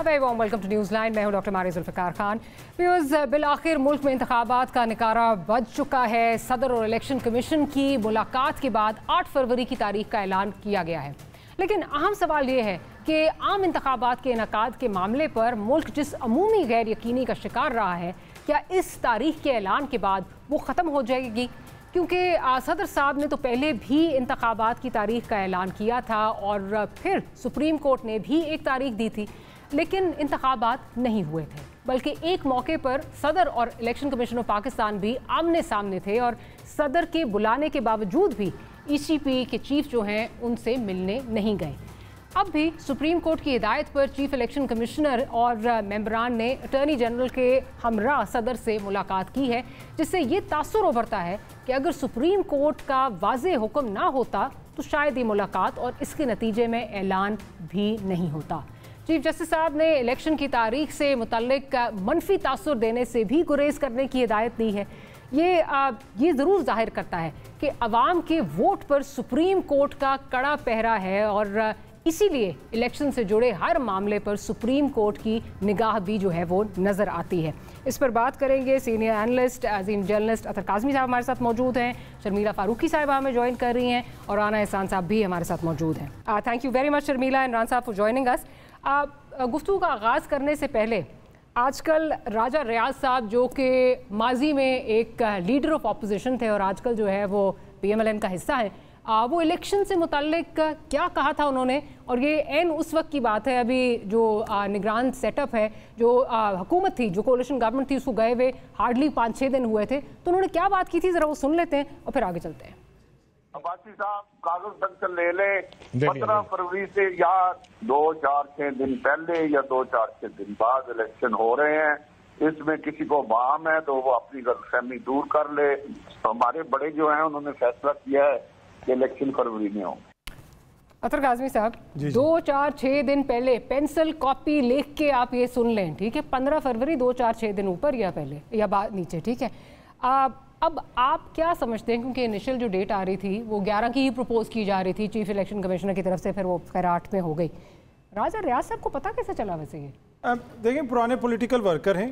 Very warm welcome to news line. मैं हूं doctor Maria Zulfiqar Khan. Viewers, बिलाखिर मुल्क में इंतखाबात का निकारा बज चुका है। सदर और इलेक्शन कमीशन की मुलाकात के बाद 8 फरवरी की तारीख का ऐलान किया गया है। लेकिन अहम सवाल ये है कि आम इंतखाबात के इनेकाद के मामले पर मुल्क जिस अमूमी गैर यकीनी का शिकार रहा है, क्या इस तारीख के ऐलान के बाद वो ख़त्म हो जाएगी? क्योंकि सदर साहब ने तो पहले भी इंतखाबात की तारीख का ऐलान किया था और फिर सुप्रीम कोर्ट ने भी एक तारीख दी थी, लेकिन इंतखाबात नहीं हुए थे। बल्कि एक मौके पर सदर और इलेक्शन कमीशन ऑफ पाकिस्तान भी आमने सामने थे और सदर के बुलाने के बावजूद भी ECP के चीफ जो हैं उनसे मिलने नहीं गए। अब भी सुप्रीम कोर्ट की हिदायत पर चीफ इलेक्शन कमिश्नर और मेंबरान ने अटॉर्नी जनरल के हमरा सदर से मुलाकात की है, जिससे ये तासुर उभरता है कि अगर सुप्रीम कोर्ट का वाज़े हुक्म ना होता तो शायद ये मुलाकात और इसके नतीजे में ऐलान भी नहीं होता। चीफ जस्टिस साहब ने इलेक्शन की तारीख से मुतल्लिक मनफी तासुर देने से भी गुरेज करने की हिदायत दी है। ये ज़रूर जाहिर करता है कि अवाम के वोट पर सुप्रीम कोर्ट का कड़ा पहरा है और इसीलिए इलेक्शन से जुड़े हर मामले पर सुप्रीम कोर्ट की निगाह भी जो है वो नज़र आती है। इस पर बात करेंगे सीनियर एनालिस्ट अजीम जर्नलिस्ट अतर काज़मी साहब हमारे साथ मौजूद हैं, शर्मिला फारूकी साहब हमें ज्वाइन कर रही हैं और राना एहसान साहब भी हमारे साथ मौजूद हैं। Thank you very much Sharmila and Rana साहब फॉर जॉइनिंग अस। गुफ्तगू का आगाज़ करने से पहले आजकल राजा रियाज साहब जो कि माजी में एक लीडर ऑफ अपोजिशन थे और आजकल जो है वो PMLN का हिस्सा है, वो इलेक्शन से मुताल्लिक क्या कहा था उन्होंने? और ये एन उस वक्त की बात है, अभी जो निगरान सेटअप है, जो हुकूमत थी, जो कोalition गवर्नमेंट थी, उसको गए हुए हार्डली 5-6 दिन हुए थे, तो उन्होंने क्या बात की थी, ज़रा वो सुन लेते हैं और फिर आगे चलते हैं। अब्बासी साहब कागज तक ले ले 15 फरवरी से या 2-4-6 दिन पहले या 2-4-6 दिन बाद इलेक्शन हो रहे हैं। इसमें किसी को बाम है तो वो अपनी गलतफहमी दूर कर ले। हमारे बड़े जो हैं उन्होंने फैसला किया है कि इलेक्शन फरवरी में हो। अतर काज़मी साहब, 2-4-6 दिन पहले पेंसिल कॉपी लिख के आप ये सुन लें, ठीक है? 15 फरवरी 2-4-6 दिन ऊपर या पहले या बाद नीचे, ठीक है? अब आप क्या समझते हैं, क्योंकि इनिशियल जो डेट आ रही थी वो 11 की ही प्रपोज की जा रही थी चीफ इलेक्शन कमिश्नर की तरफ से, फिर वो खैर 8 में हो गई। राजा रियाज साहब को पता कैसे चला वैसे ये? देखिए, पुराने पॉलिटिकल वर्कर हैं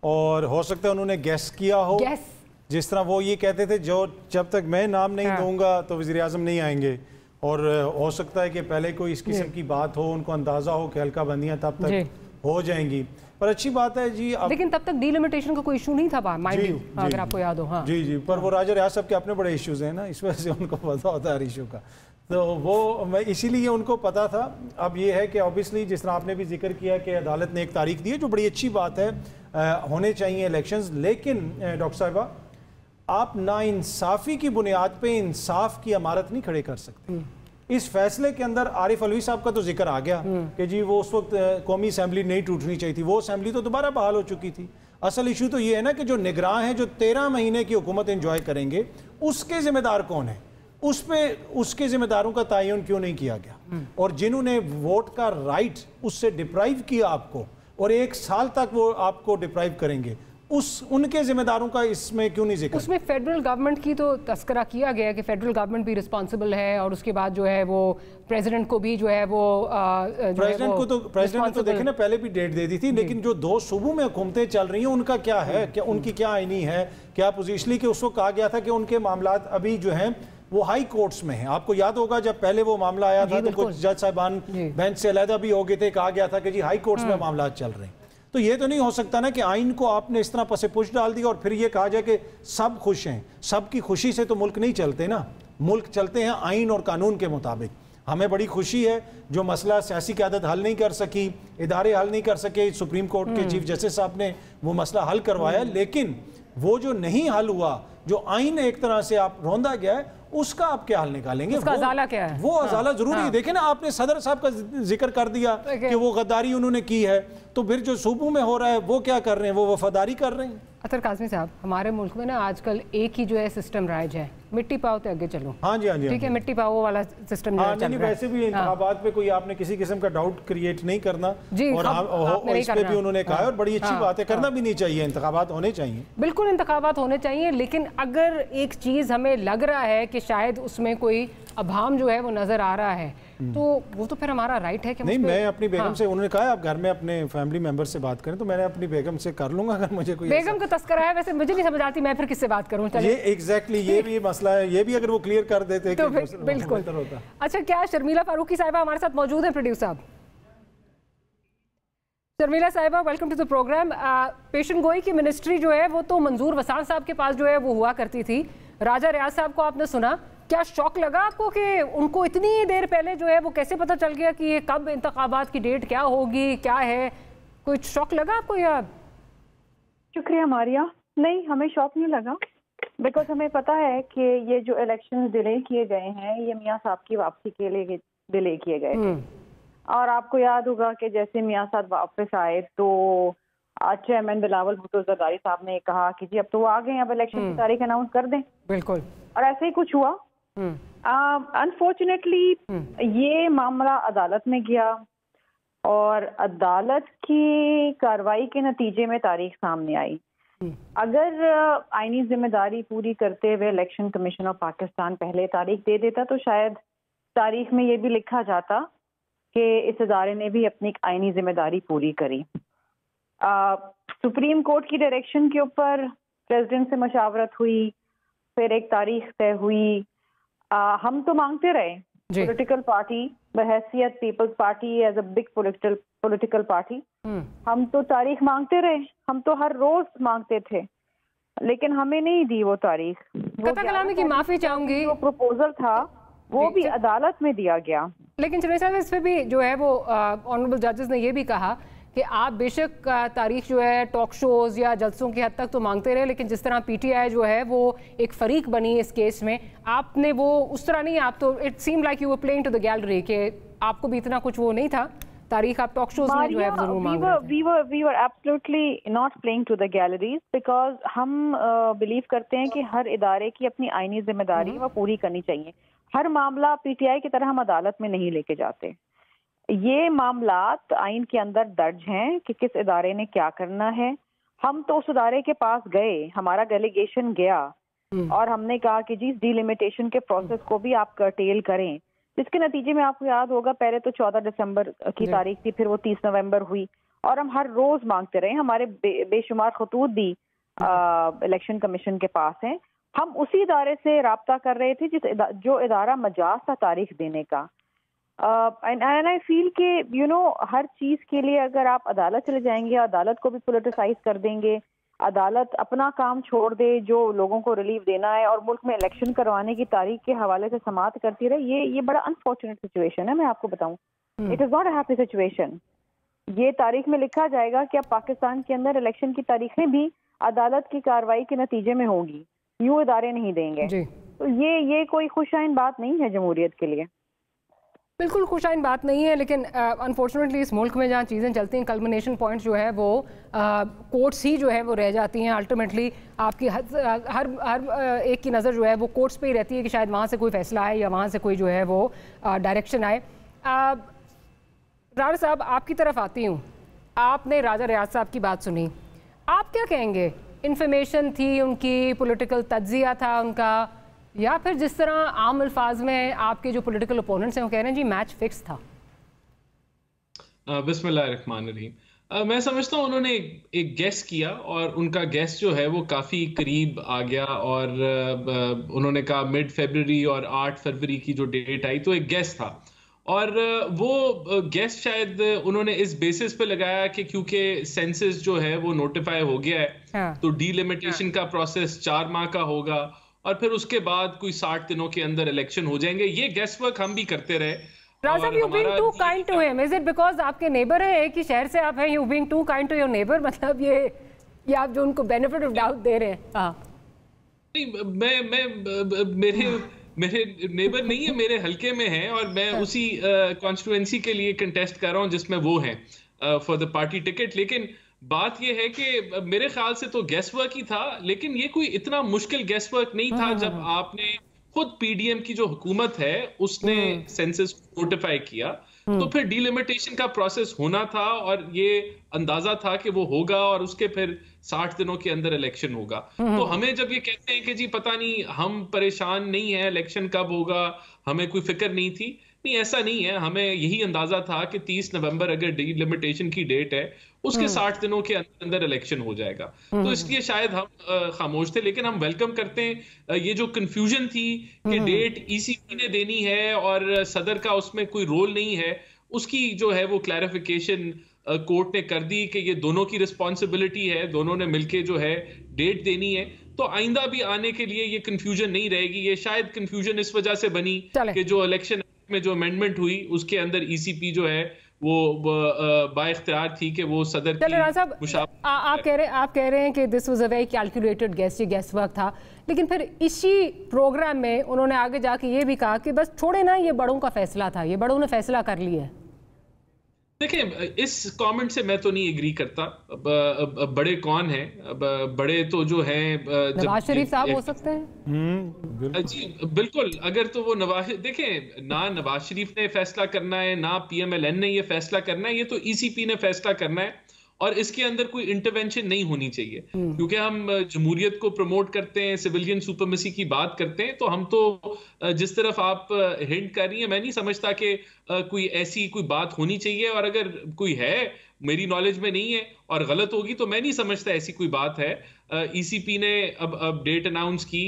और हो सकता है उन्होंने गैस किया हो। जिस तरह वो ये कहते थे जो जब तक मैं नाम नहीं दूंगा तो वज़ीर आज़म नहीं आएंगे, और हो सकता है कि पहले कोई इस किस्म की बात हो, उनको अंदाजा हो कि हल्का बंदियां तब तक हो जाएंगी। पर अच्छी बात है जी, लेकिन तब तक डिलिमिटेशन का कोई इशू नहीं था माइंड यू, अगर आपको याद हो। हाँ जी, पर वो राजा रियाज साहब के अपने बड़े इश्यूज हैं ना, इस वजह से उनको पता होता है हर इशू का, तो वो मैं इसीलिए उनको पता था। अब ये है कि ऑब्वियसली जिस तरह आपने भी जिक्र किया कि अदालत ने एक तारीख दी है, जो बड़ी अच्छी बात है, होने चाहिए इलेक्शंस। लेकिन डॉक्टर साहिबा, आप नाइंसाफ़ी की बुनियाद पे इंसाफ की इमारत नहीं खड़े कर सकते। इस फैसले के अंदर आरिफ अलवी साहब का तो जिक्र आ गया कि जी वो उस वक्त कौमी असेंबली नहीं टूटनी चाहिए थी, वो असेंबली तो दोबारा बहाल हो चुकी थी। असल इशू तो ये है ना कि जो निगरान है, जो 13 महीने की हुकूमत एंजॉय करेंगे, उसके जिम्मेदार कौन है? उस पे उसके जिम्मेदारों का तयन क्यों नहीं किया गया? और जिन्होंने वोट का राइट उससे डिप्राइव किया आपको, और 1 साल तक वो आपको डिप्राइव करेंगे, उनके जिम्मेदारों का इसमें क्यों नहीं जिक्र? उसमें फेडरल गवर्नमेंट की तो तस्करा किया गया कि फेडरल गवर्नमेंट भी रिस्पॉन्सिबल है, और उसके बाद जो है वो प्रेसिडेंट को भी जो है वो प्रेसिडेंट तो देखे ना, पहले भी डेट दे दी थी। लेकिन जो 2 सूबों में हुकूमतें चल रही हैं उनका क्या है, क्या उनकी क्या आईनी है, क्या पोजीशनली? कि उसको कहा गया था कि उनके मामलात अभी जो हैं वो हाई कोर्ट्स में हैं। आपको याद होगा जब पहले वो मामला आया था तो कुछ जज साहिबान बेंच से अलहदा भी हो गए थे, कहा गया था कि जी हाई कोर्ट्स में मामला चल रहे हैं। तो ये तो नहीं हो सकता ना कि आइन को आपने इस तरह पसे पुश डाल दिया और फिर ये कहा जाए कि सब खुश हैं। सबकी खुशी से तो मुल्क नहीं चलते ना, मुल्क चलते हैं आइन और कानून के मुताबिक। हमें बड़ी खुशी है जो मसला सियासी क़यादत हल नहीं कर सकी, इदारे हल नहीं कर सके, सुप्रीम कोर्ट के चीफ जस्टिस साहब ने वो मसला हल करवाया, लेकिन वो जो नहीं हल हुआ, जो आइन एक तरह से आप रौंदा गया है, उसका आप क्या हल निकालेंगे? उसका अजाला क्या है? वो अजाला जरूरी है। देखें ना, आपने सदर साहब का जिक्र कर दिया कि वो गद्दारी उन्होंने की है, तो फिर जो सूबों में हो रहा है वो क्या कर रहे हैं? वो वफादारी कर रहे हैं। अतर काज़मी साहब, हमारे मुल्क में ना आजकल एक ही जो है सिस्टम राइज है, मिट्टी पाओ तो आगे चलो। हाँ जी, हाँ जी, ठीक है, मिट्टी पाओ वाला सिस्टम चल रहा है। वैसे भी इंतखाबात पे कोई आपने किसी किस्म का डाउट क्रिएट नहीं करना, और इस पे भी उन्होंने कहा है, और बड़ी अच्छी बात है, करना भी नहीं चाहिए, इंतखाबात होने चाहिए। बिल्कुल इंतखाबात होने चाहिए, लेकिन अगर एक चीज़ हमें लग रहा है कि शायद उसमें कोई अभाम जो है वो नज़र आ रहा है, तो वो तो फिर हमारा राइट है कि नहीं, मैं अपनी बेगम से, उन्होंने कहा आप घर में अपने फैमिली मेंबर से बात करें, तो मैंने अपनी बेगम से कर लूंगा अगर मुझे कोई बेगम का तस्करा है। वैसे मुझे नहीं समझ आती मैं फिर किससे बात करूं। ये एग्जैक्टली ये भी मसला है, ये भी अगर वो क्लियर कर देते तो बिल्कुल होता। अच्छा, क्या शर्मिला फारूकी साहिबा हमारे साथ मौजूद है? प्रोड्यूसर साहब, शर्मिला साहिबा, वेलकम टू द प्रोग्राम। पेशन गोई की मिनिस्ट्री जो है वो तो मंजूर वसान साहब के पास जो है वो हुआ करती थी। राजा रियाज साहब को आपने सुना, क्या शौक लगा आपको कि उनको इतनी देर पहले जो है वो कैसे पता चल गया कि ये कब इंतखाबात की डेट क्या होगी, क्या है? कोई शौक लगा आपको? या शुक्रिया मारिया, नहीं हमें शौक नहीं लगा, बिकॉज हमें पता है कि ये जो इलेक्शन डिले किए गए हैं ये मियाँ साहब की वापसी के लिए डिले किए गए। और आपको याद होगा कि जैसे मियाँ साहब वापस आए तो आज चेयरमैन बिलावल भुट्टो जरदारी साहब ने कहा कि जी अब तो वो आ गए, अब इलेक्शन की तारीख अनाउंस कर दें। बिल्कुल, और ऐसे ही कुछ हुआ। अनफॉर्चुनेटली ये मामला अदालत में गया और अदालत की कार्रवाई के नतीजे में तारीख सामने आई। अगर आईनी जिम्मेदारी पूरी करते हुए इलेक्शन कमीशन ऑफ पाकिस्तान पहले तारीख दे देता तो शायद तारीख में ये भी लिखा जाता कि इस इदारे ने भी अपनी आईनी जिम्मेदारी पूरी करी। सुप्रीम कोर्ट की डायरेक्शन के ऊपर प्रेसिडेंट से मशावरत हुई, फिर एक तारीख तय हुई। हम तो मांगते रहे, पॉलिटिकल पार्टी बहैसियत peoples party as a big political party, हम तो तारीख मांगते रहे, हम तो हर रोज मांगते थे, लेकिन हमें नहीं दी वो तारीख। कतल कलामी की माफी चाहूंगी, जो प्रपोजल था वो भी अदालत में दिया गया। लेकिन चले साहब, इस पे भी जो है वो ऑनरेबल जजेस ने ये भी कहा कि आप बेशक तारीख जो है टॉक शोज या जलसों की हद तक तो मांगते रहे, लेकिन जिस तरह पीटीआई जो है वो एक फरीक बनी इस केस में, आपने वो उस तरह नहीं, आप तो it seem like you were playing to the gallery कि आपको भी इतना कुछ वो नहीं था। तारीख आप टॉक शोज में जो है जरूर मांग रहे थे। we were absolutely not playing to the galleries because हम बिलीव करते हैं कि हर इदारे की अपनी आईनी जिम्मेदारी वो पूरी करनी चाहिए। हर मामला पीटीआई की तरह हम अदालत में नहीं लेके जाते। ये मामलात आइन के अंदर दर्ज हैं कि किस इदारे ने क्या करना है। हम तो उस इदारे के पास गए, हमारा डेलीगेशन गया और हमने कहा कि जी डीलिमिटेशन के प्रोसेस को भी आप कर्टेल करें, जिसके नतीजे में आपको याद होगा पहले तो 14 दिसंबर की तारीख थी, फिर वो 30 नवंबर हुई और हम हर रोज मांगते रहे। हमारे बेशुमार खतूत भी इलेक्शन कमीशन के पास हैं। हम उसी इदारे से राब्ता कर रहे थे जो इदारा मजाज था तारीख देने का। एंड आई फील कि यू नो हर चीज के लिए अगर आप अदालत चले जाएंगे, अदालत को भी पोलिटिसाइज कर देंगे, अदालत अपना काम छोड़ दे जो लोगों को रिलीफ देना है और मुल्क में इलेक्शन करवाने की तारीख के हवाले से समाअत करती रहे, ये बड़ा अनफॉर्चुनेट सिचुएशन है। मैं आपको बताऊं, it is not a happy situation. ये तारीख में लिखा जाएगा कि अब पाकिस्तान के अंदर इलेक्शन की तारीखें भी अदालत की कार्रवाई के नतीजे में होगी, यूं इदारे नहीं देंगे। तो ये कोई खुशाइन बात नहीं है जमहूरियत के लिए। बिल्कुल खुशाइन बात नहीं है, लेकिन अनफॉर्चुनेटली इस मुल्क में जहाँ चीज़ें चलती हैं, कल्मिनेशन पॉइंट जो है वो कोर्ट्स ही जो है वो रह जाती हैं। अल्टीमेटली आपकी हर एक की नज़र जो है वो कोर्ट्स पे ही रहती है कि शायद वहाँ से कोई फैसला आए या वहाँ से कोई जो है वो डायरेक्शन आए। राजा साहब, आपकी तरफ आती हूँ, आपने राजा रियाज साहब की बात सुनी, आप क्या कहेंगे? इन्फॉर्मेशन थी उनकी, पॉलिटिकल तज्जिया था उनका, या फिर जिस तरह आम अल्फाज में आपके जो पॉलिटिकल ओपोनेंट्स हैं वो कह रहे हैं जी मैच फिक्स था? बिस्मिल्लाहिर्रहमानिर्रहीम। मैं समझता हूँ उन्होंने एक गेस किया और उनका गेस जो है वो काफ़ी करीब आ गया और उन्होंने कहा मिड फरवरी और 8 फरवरी की जो डेट आई तो एक गेस था और वो गेस शायद उन्होंने इस बेसिस पे लगाया कि क्योंकि सेंसस जो है वो नोटिफाई हो गया है तो डीलिमिटेशन का प्रोसेस 4 माह का होगा और फिर उसके बाद कोई 60 दिनों के अंदर इलेक्शन हो जाएंगे। ये गेस वर्क हम भी करते रहे। राजा, you being too kind to him. Is it because आपके नेबर हैं, एक ही शहर से आप हैं, you being too kind to your neighbor? मतलब ये आप जो उनको बेनिफिट ऑफ डाउट दे रहे हैं? नहीं, मेरे नेबर नहीं है, मेरे हल्के में है और मैं उसी कॉन्स्टिट्यूएंसी के लिए कंटेस्ट कर रहा हूँ जिसमें वो हैं फॉर द पार्टी टिकट। लेकिन बात ये है कि मेरे ख्याल से तो गेस वर्क ही था, लेकिन ये कोई इतना मुश्किल गेस वर्क नहीं था जब आपने खुद पीडीएम की जो हुकूमत है उसने सेंसस नोटिफाई किया तो फिर डीलिमिटेशन का प्रोसेस होना था और ये अंदाजा था कि वो होगा और उसके फिर 60 दिनों के अंदर इलेक्शन होगा। तो हमें जब ये कहते हैं कि जी पता नहीं हम परेशान नहीं है इलेक्शन कब होगा, हमें कोई फिक्र नहीं थी, नहीं, ऐसा नहीं है। हमें यही अंदाजा था कि 30 नवंबर अगर डिलिमिटेशन की डेट है, उसके 60 दिनों के अंदर अंदर इलेक्शन हो जाएगा। तो इसलिए शायद हम खामोश थे, लेकिन हम वेलकम करते हैं ये जो कंफ्यूजन थी कि डेट ईसीपी ने देनी है और सदर का उसमें कोई रोल नहीं है, उसकी जो है वो क्लैरिफिकेशन कोर्ट ने कर दी कि ये दोनों की रिस्पॉन्सिबिलिटी है, दोनों ने मिलके जो है डेट देनी है। तो आइंदा भी आने के लिए ये कंफ्यूजन नहीं रहेगी। ये शायद कंफ्यूजन इस वजह से बनी कि जो इलेक्शन में जो अमेंडमेंट हुई उसके अंदर ईसीपी जो है वो बाइख्तियार थी कि वो सदर की आप कह रहे हैं कि this was a very calculated guess, ये गेस वर्क था। लेकिन फिर इसी प्रोग्राम में उन्होंने आगे जाके ये भी कहा कि बस छोड़े ना, ये बड़ों का फैसला था, ये बड़ों ने फैसला कर लिया है। देखिए, इस कमेंट से मैं तो नहीं एग्री करता। बड़े कौन हैं? बड़े तो जो हैं नवाज शरीफ साहब हो सकते हैं। जी बिल्कुल। अगर तो वो देखें, ना नवाज शरीफ ने फैसला करना है, ना पीएमएलएन ने ये फैसला करना है, ये तो ईसीपी ने फैसला करना है। और इसके अंदर कोई इंटरवेंशन नहीं होनी चाहिए, क्योंकि हम जमहूरियत को प्रमोट करते हैं, सिविलियन सुपरमेसी की बात करते हैं। तो हम तो जिस तरफ आप हिंट कर रही हैं, मैं नहीं समझता कि कोई ऐसी कोई बात होनी चाहिए। और अगर कोई है, मेरी नॉलेज में नहीं है और गलत होगी, तो मैं नहीं समझता ऐसी कोई बात है। ईसीपी ने अब डेट अनाउंस की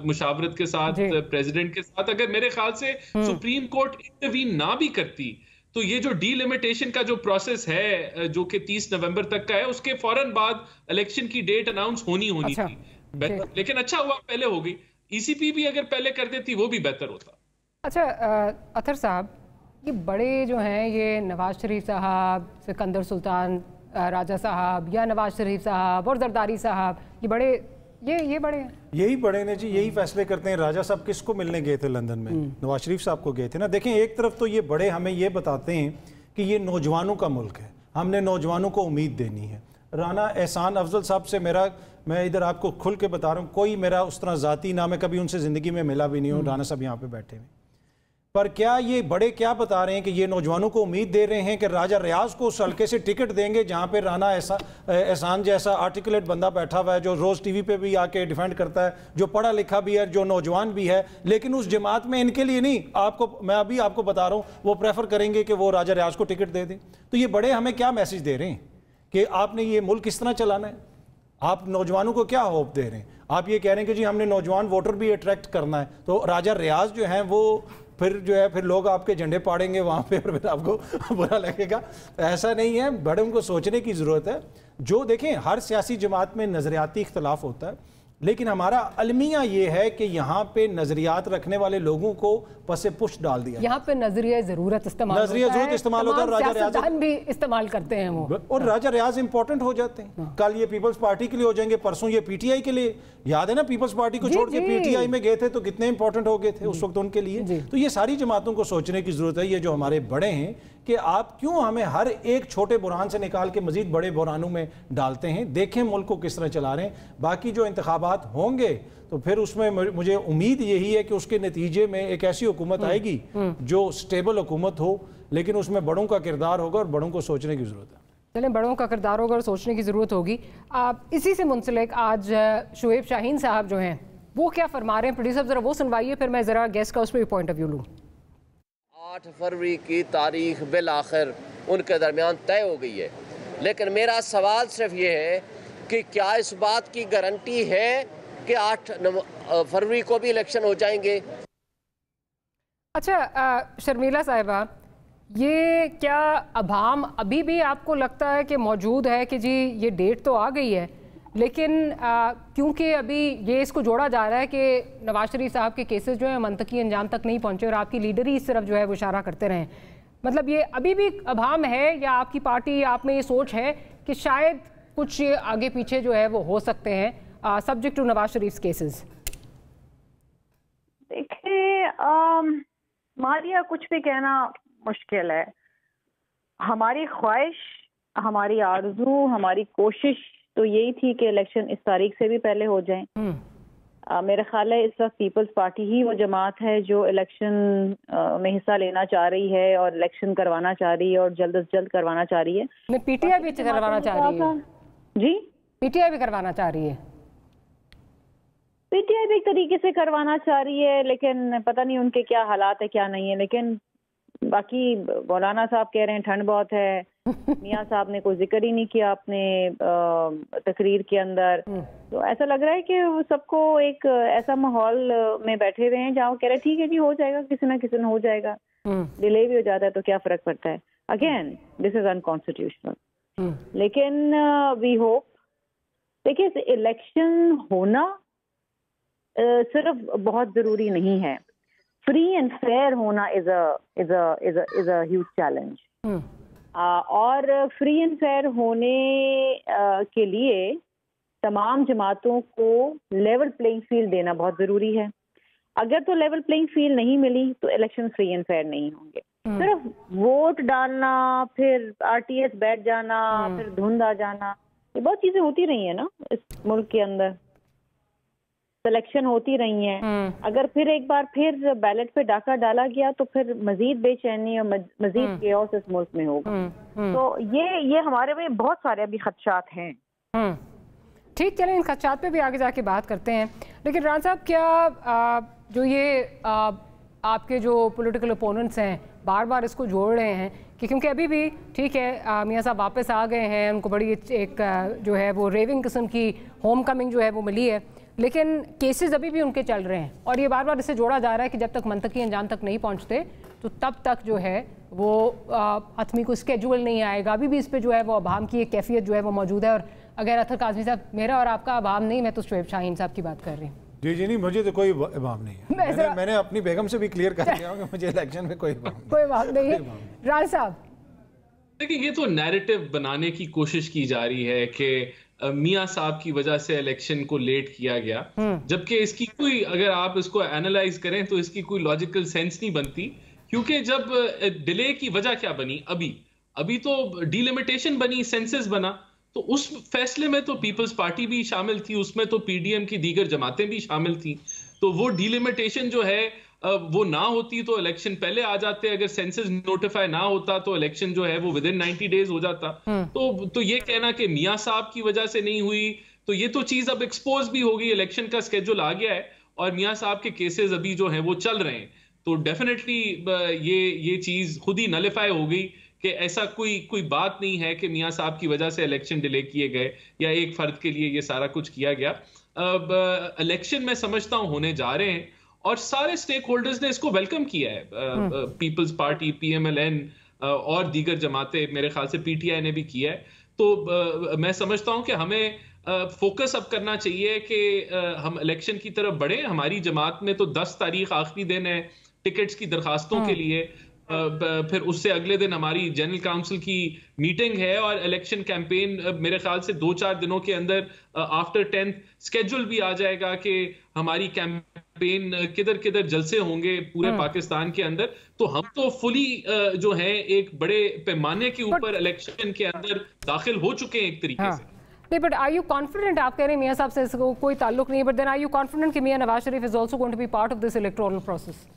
मुशावरत के साथ, प्रेसिडेंट के साथ। अगर मेरे ख्याल से सुप्रीम कोर्ट इंटरवीन ना भी करती, तो ये जो डीलिमिटेशन का जो प्रोसेस है जो कि 30 नवंबर तक का है, उसके फौरन बाद इलेक्शन की डेट अनाउंस होनी थी। लेकिन अच्छा हुआ पहले हो गई। ईसीपी भी अगर पहले कर देती वो भी बेहतर होता। अच्छा अतर साहब, ये बड़े जो हैं, ये नवाज शरीफ साहब, सिकंदर सुल्तान राजा साहब, या नवाज शरीफ साहब और जरदारी साहब, ये बड़े ये बड़े हैं, यही बड़े ने जी, यही फैसले करते हैं। राजा साहब किसको मिलने गए थे लंदन में? नवाज शरीफ साहब को गए थे ना। देखें, एक तरफ तो ये बड़े हमें ये बताते हैं कि ये नौजवानों का मुल्क है, हमने नौजवानों को उम्मीद देनी है। राना एहसान अफजल साहब से मैं इधर आपको खुल के बता रहा हूँ, कोई मेरा उस तरह ज़ाती ना, मैं कभी उनसे ज़िंदगी में मिला भी नहीं हूँ। राना साहब यहाँ पे बैठे हुए, पर क्या ये बड़े क्या बता रहे हैं कि ये नौजवानों को उम्मीद दे रहे हैं कि राजा रियाज को उस हल्के से टिकट देंगे जहाँ पे राना एहसान जैसा आर्टिकुलेट बंदा बैठा हुआ है, जो रोज़ टीवी पे भी आके डिफेंड करता है, जो पढ़ा लिखा भी है, जो नौजवान भी है, लेकिन उस जमात में इनके लिए नहीं। मैं अभी आपको बता रहा हूँ, वो प्रेफर करेंगे कि वो राजा रियाज को टिकट दे दें। तो ये बड़े हमें क्या मैसेज दे रहे हैं कि आपने ये मुल्क किस तरह चलाना है? आप नौजवानों को क्या होप दे रहे हैं? आप ये कह रहे हैं कि जी हमने नौजवान वोटर भी अट्रैक्ट करना है, तो राजा रियाज जो है वो फिर लोग आपके झंडे पाड़ेंगे वहाँ पे और फिर आपको बुरा लगेगा। ऐसा नहीं है, बड़ों को सोचने की ज़रूरत है। जो देखें, हर सियासी जमात में नज़रियाती इख्तलाफ होता है, लेकिन हमारा अलमिया ये है कि यहाँ पे नजरियात रखने वाले लोगों को पसे पुष्ट डाल दिया। यहाँ पे नजरिया ज़रूरत इस्तेमाल होता है, राजा रियाज भी इस्तेमाल करते हैं वो, और राजा रियाज इंपॉर्टेंट हो जाते हैं। कल ये पीपल्स पार्टी के लिए हो जाएंगे, परसों ये पीटीआई के लिए। याद है ना, पीपल्स पार्टी को छोड़ के पीटीआई में गए थे तो कितने इंपॉर्टेंट हो गए थे उस वक्त उनके लिए। तो ये सारी जमातों को सोचने की जरूरत है। ये जो हमारे बड़े हैं कि आप क्यों हमें हर एक छोटे बुरहान से निकाल के मजीद बड़े बुरहानों में डालते हैं? देखें मुल्क को किस तरह चला रहे हैं। बाकी जो इंतखाबात होंगे तो फिर उसमें मुझे उम्मीद यही है कि उसके नतीजे में एक ऐसी हुकूमत आएगी जो स्टेबल हुकूमत हो, लेकिन उसमें बड़ों का किरदार होगा और बड़ों को सोचने की जरूरत है। चलें, बड़ों का किरदार होगा और सोचने की ज़रूरत होगी। आप इसी से मुंसलिक आज शुएब शाहीन साहब जो हैं वो क्या फरमा रहे हैं? प्रोड्यूसर ज़रा वो सुनवाइए, फिर मैं ज़रा गेस्ट का उस पर पॉइंट ऑफ व्यू लूँ। 8 फरवरी की तारीख बिल आखिर उनके दरमियान तय हो गई है, लेकिन मेरा सवाल सिर्फ ये है कि क्या इस बात की गारंटी है कि 8 फरवरी को भी इलेक्शन हो जाएंगे? अच्छा शर्मिला साहिबा, ये क्या अभाम अभी भी आपको लगता है कि मौजूद है कि जी ये डेट तो आ गई है, लेकिन क्योंकि अभी ये इसको जोड़ा जा रहा है कि नवाज शरीफ साहब के केसेस जो है मंतकी अंजाम तक नहीं पहुंचे और आपकी लीडर ही इस तरफ जो है वो इशारा करते रहें, मतलब ये अभी भी अभाम है या आपकी पार्टी आप में ये सोच है कि शायद कुछ आगे पीछे जो है वो हो सकते हैं subject to Nawaz Sharif cases? देखिए मारिया, कुछ भी कहना मुश्किल है। हमारी ख्वाहिश, हमारी आरज़ू, हमारी कोशिश तो यही थी कि इलेक्शन इस तारीख से भी पहले हो जाएं। मेरा ख्याल है इस वक्त पीपल्स पार्टी ही वो जमात है जो इलेक्शन में हिस्सा लेना चाह रही है और इलेक्शन करवाना चाह रही है और जल्द से जल्द करवाना चाह रही है। पीटीआई भी करवाना चाह रही है जी, पीटीआई भी करवाना चाह रही है, पीटीआई भी एक तरीके से करवाना चाह रही है, लेकिन पता नहीं उनके क्या हालात है क्या नहीं है। लेकिन बाकी मौलाना साहब कह रहे हैं ठंड बहुत है, मियाँ साहब ने कोई जिक्र ही नहीं किया अपने तकरीर के अंदर। तो ऐसा लग रहा है कि वो सबको एक ऐसा माहौल में बैठे हुए हैं जहाँ वो कह रहे हैं ठीक है जी हो जाएगा, किसी ना किसी दिन हो जाएगा, डिले भी हो जाता है तो क्या फर्क पड़ता है। अगेन दिस इज अनकॉन्स्टिट्यूशनल, लेकिन वी होप, देखिए इलेक्शन होना सिर्फ बहुत जरूरी नहीं है, फ्री एंड फेयर होना इज अ ह्यूज चैलेंज। और फ्री एंड फेयर होने के लिए तमाम जमातों को लेवल प्लेइंग फील्ड देना बहुत जरूरी है। अगर तो लेवल प्लेइंग फील्ड नहीं मिली तो इलेक्शन फ्री एंड फेयर नहीं होंगे। सिर्फ वोट डालना, फिर आरटीएस बैठ जाना, फिर धुंध आ जाना, ये बहुत चीजें होती रही है ना इस मुल्क के अंदर, सिलेक्शन होती रही हैं। अगर फिर एक बार फिर बैलेट पे डाका डाला गया तो फिर मजीद बेचैनी और मजीद केओस इस मुल्क में होगा। तो ये हमारे में बहुत सारे अभी खदशात हैं। ठीक, चलें इन खदशात पे भी आगे जाके बात करते हैं। लेकिन राना साहब, क्या जो ये आपके जो पॉलिटिकल ओपोनेंट्स हैं बार बार इसको जोड़ रहे हैं कि क्योंकि अभी भी ठीक है मियाँ साहब वापस आ गए हैं, उनको बड़ी एक जो है वो रेविंग किस्म की होम कमिंग जो है वो मिली है, लेकिन केसेस अभी भी उनके चल रहे हैं और ये बार बार इससे जोड़ा जा रहा है कि जब तक मंतकी अंजाम तक नहीं पहुंचते तो तब तक जो है वो हतमी को स्केड्यूल नहीं आएगा। अभी भी इस पे जो है वो अभाम की एक कैफियत जो है वो मौजूद है। और अगर अतर काज़मी साहब, मेरा और आपका अभाम नहीं, मैं तो शुएब शाहीन साहब की बात कर रही हूँ। जी नहीं, मुझे तो कोई अभाम नहीं है। मैंने अपनी बेगम से भी क्लियर कर दिया कि मुझे इलेक्शन में कोई अभाम नहीं है। राज साहब, देखिए ये तो नैरेटिव बनाने की कोशिश की जा रही है कि मियाँ साहब की वजह से इलेक्शन को लेट किया गया, जबकि इसकी कोई, अगर आप इसको एनालाइज करें तो इसकी कोई लॉजिकल सेंस नहीं बनती। क्योंकि जब डिले की वजह क्या बनी, अभी तो डिलिमिटेशन बनी, सेंसस बना, तो उस फैसले में तो पीपल्स पार्टी भी शामिल थी, उसमें तो पीडीएम की दीगर जमातें भी शामिल थी। तो वो डिलिमिटेशन जो है वो ना होती तो इलेक्शन पहले आ जाते, अगर सेंसस नोटिफाई ना होता तो इलेक्शन जो है वो विद इन 90 डेज हो जाता। तो ये कहना कि मियाँ साहब की वजह से नहीं हुई, तो ये तो चीज अब एक्सपोज भी हो गई, इलेक्शन का स्केड्यूल आ गया है और मियाँ साहब के केसेस अभी जो है वो चल रहे हैं। तो डेफिनेटली ये चीज खुद ही नलिफाई हो गई कि ऐसा कोई बात नहीं है कि मियाँ साहब की वजह से इलेक्शन डिले किए गए या एक फर्द के लिए ये सारा कुछ किया गया। अब इलेक्शन में समझता हूं होने जा रहे हैं और सारे स्टेक होल्डर्स ने इसको वेलकम किया है। पीपल्स पार्टी, पीएमएलएन और दीगर जमातें, मेरे ख्याल से पीटीआई ने भी किया है। तो मैं समझता हूं कि हमें फोकस अब करना चाहिए कि हम इलेक्शन की तरफ बढ़े। हमारी जमात में तो 10 तारीख आखिरी दिन है टिकट्स की दरखास्तों के लिए, फिर उससे अगले दिन हमारी जनरल काउंसिल की मीटिंग है और इलेक्शन कैंपेन मेरे ख्याल से 2-4 दिनों के अंदर आफ्टर 10th स्केड्यूल भी आ जाएगा कि हमारी कैंपेन किधर किधर जलसे होंगे पूरे पाकिस्तान के अंदर। तो हम तो फुली जो है एक बड़े पैमाने के ऊपर इलेक्शन के अंदर दाखिल हो चुके हैं एक तरीके से। नहीं, बट आर यू कॉन्फिडेंट, आप कह रहे हैं मियाँ साहब से इसको कोई ताल्लुक नहीं है, but then are you confident कि Mian Nawaz Sharif is also going to be part of this electoral process?